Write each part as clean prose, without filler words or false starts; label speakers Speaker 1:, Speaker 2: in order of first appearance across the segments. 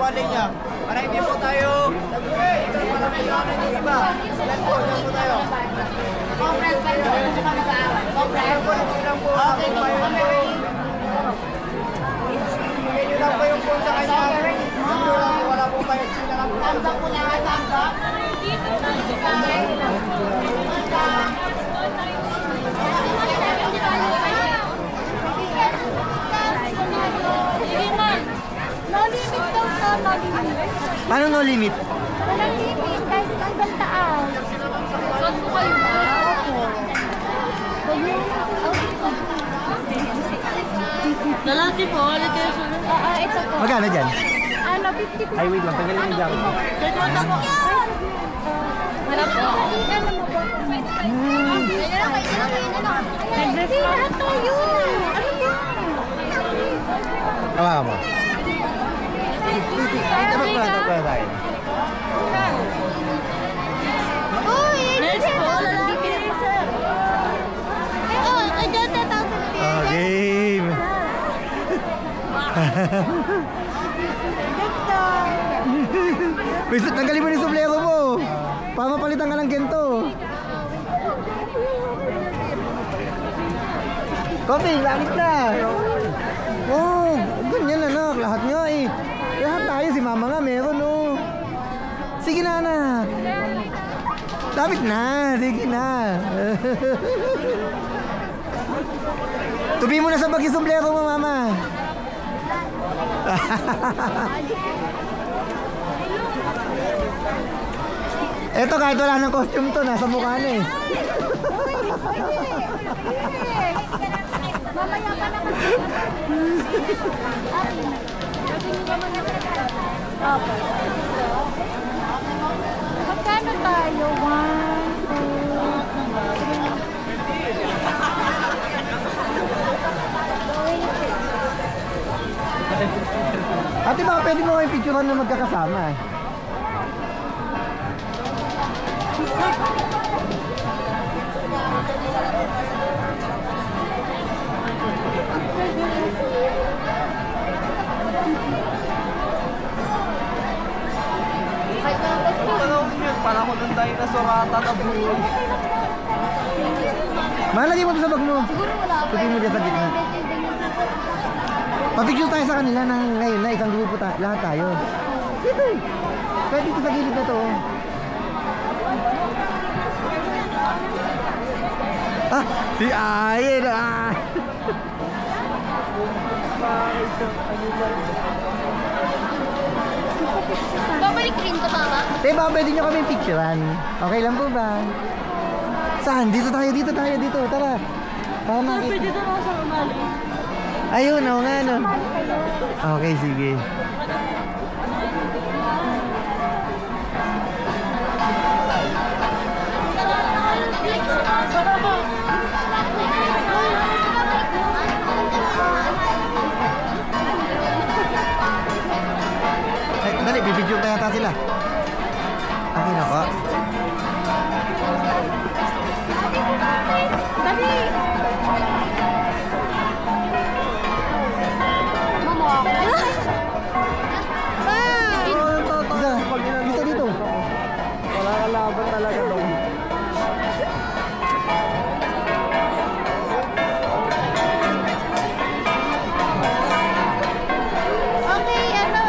Speaker 1: bali niya. Para hindi po tayo. Para may namin yung iba. Yan po tayo.
Speaker 2: Conference ba yun? Conference?
Speaker 1: Lang po. Bigyan nyo lang po yung phone sa kanya. Wala po kayo.
Speaker 2: Thumbs up po lahat, thumbs up.
Speaker 3: Sige na. No limit daw to, no limit.
Speaker 4: Paano no limit?
Speaker 3: Walang limit, kahit hanggang taas.
Speaker 2: Suot po kayo ba?
Speaker 3: Huwag mo
Speaker 2: Lalaki po, ulit kayo sunod.
Speaker 3: Oo, ito po.
Speaker 4: Magkano dyan?
Speaker 3: Ano, 50 po.
Speaker 4: Ay, wait lang. Tanggalin yung jacket mo.
Speaker 2: Kaya po. Wala po.
Speaker 3: Ano mo po? Hindi, lahat tayo. Ano yan?
Speaker 4: Tawa mo. Dapat pala tayo.
Speaker 3: Uy,
Speaker 2: Next po, lalaki.
Speaker 3: oh, I got that out of here.
Speaker 4: Oh, game. Bisa, tanggalin mo yung suplero mo. Papapalitan ka ng gento. Kopi, langit na. Oh, ganyan anak. Lahat nga eh. Lahat tayo, si mama nga meron oh. Sige na anak. Dapat na, sige na. Tubi mo na sa bag yung suplero mo mama. Eto kahit wala ng costume to, nasa mukha na eh.
Speaker 3: Mamaya ka naman. Opo. Magkano tayo? 1, 2, 3.
Speaker 4: Ate baka pwede mo kayong picturean na magkakasama eh.
Speaker 1: Para ko doon tayo na surata na buhay.
Speaker 4: Malagay mo to sa bag mo.
Speaker 3: Siguro wala pa.
Speaker 4: Tupi mo dyan sa gitna. Papicture tayo sa kanila ng ngayon na isang grupo lahat tayo. Dito eh. Kahit dito sa gilid na to. Ah! Si Ayen ah!
Speaker 2: Babalik rin to, Mama.
Speaker 4: Diba, pwede nyo kami picturean. Okay lang po ba? Saan? Dito tayo, dito. Tara. Para makita.
Speaker 2: Pwede to na sa umali.
Speaker 4: Ayun, oo nga no. Okay, sige. Ay, dali, bibidyo pa yata sila. Akin ako.
Speaker 3: Dali! Mama ako.
Speaker 4: Dito.
Speaker 1: Wala ka laban talaga doon.
Speaker 3: Okay, ano?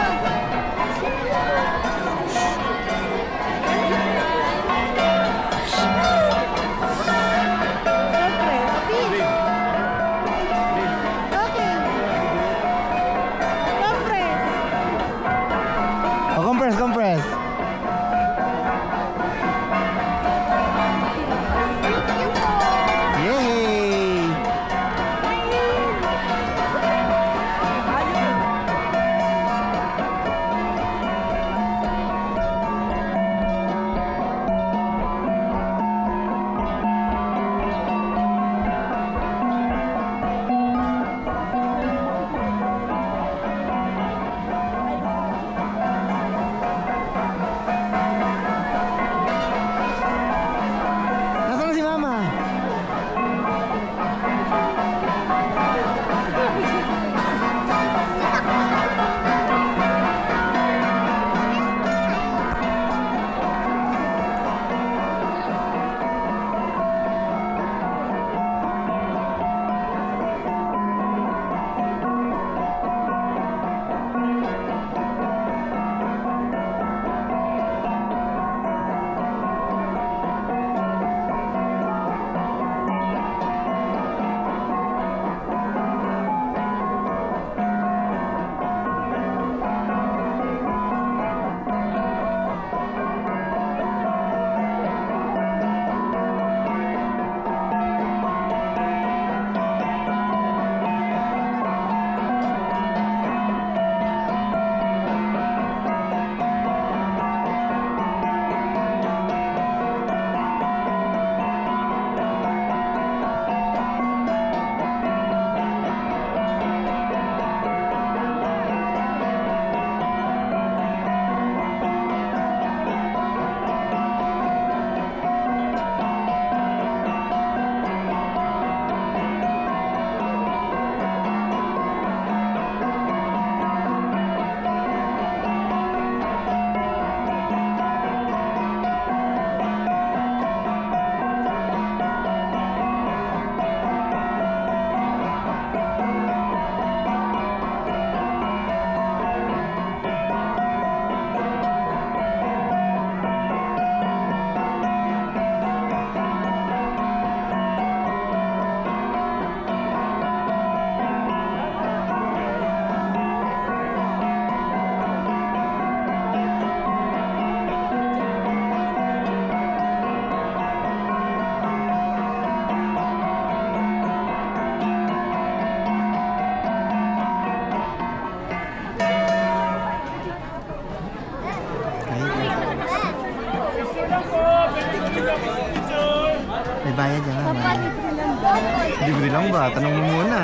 Speaker 4: May bayad yan,
Speaker 3: Papa,
Speaker 4: mama.
Speaker 3: libre lang ba?
Speaker 4: Libre lang ba? Tanong mo muna.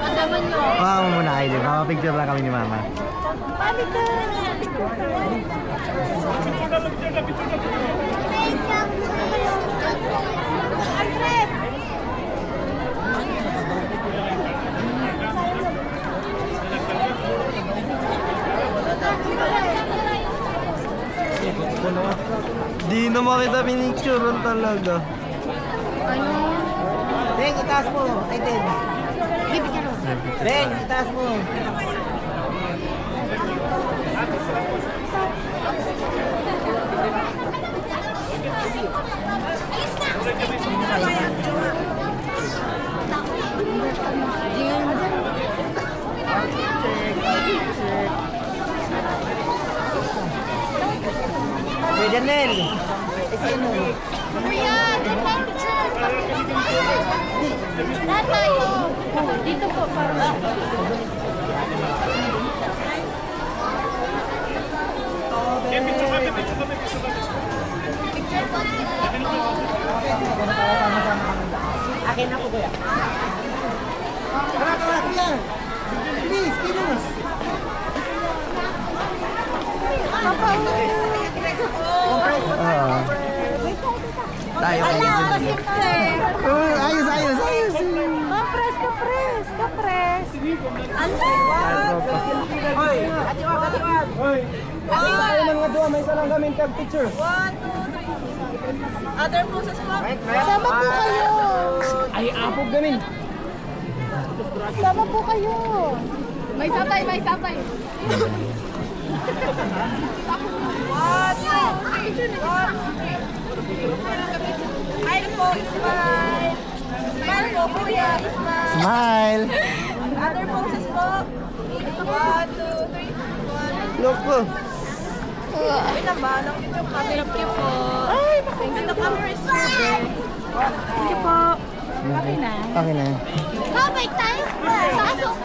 Speaker 2: Kasama nyo.
Speaker 4: Mama mo muna kayo, mama-picture lang kami ni mama.
Speaker 3: Balik ka. Alfred!
Speaker 4: Di na makita pinicturean talaga.
Speaker 1: Reng, itaas mo. Ay, Den. Reng, itaas mo. Kuya Janel. Sino?
Speaker 3: Kuya, take picture. Lahat tayo. Dito po, para.
Speaker 1: Akin na po, kuya. Tara, kuya. Please, kilos.
Speaker 4: Tayo kayo. Ayos, ayos, ayos.
Speaker 3: Kapres, kapres, kapres.
Speaker 1: Hoy, katiwag, katiwag. Hoy. Tayo ng mga duwa, may isa lang kami picture.
Speaker 3: Other poses po. Sama po kayo.
Speaker 1: Ay, apog gamin.
Speaker 3: Sama po kayo.
Speaker 2: May sabay, may sabay.
Speaker 3: Smile po, smile. Smile po, kuya, smile.
Speaker 4: Smile.
Speaker 3: Other poses po. 1, 2, 3.
Speaker 4: Look po.
Speaker 3: Wait lang ba? Thank you po. Ay, the camera is super. Thank you po. Okay na.
Speaker 4: Okay na.
Speaker 2: Babay tayo. Pasok.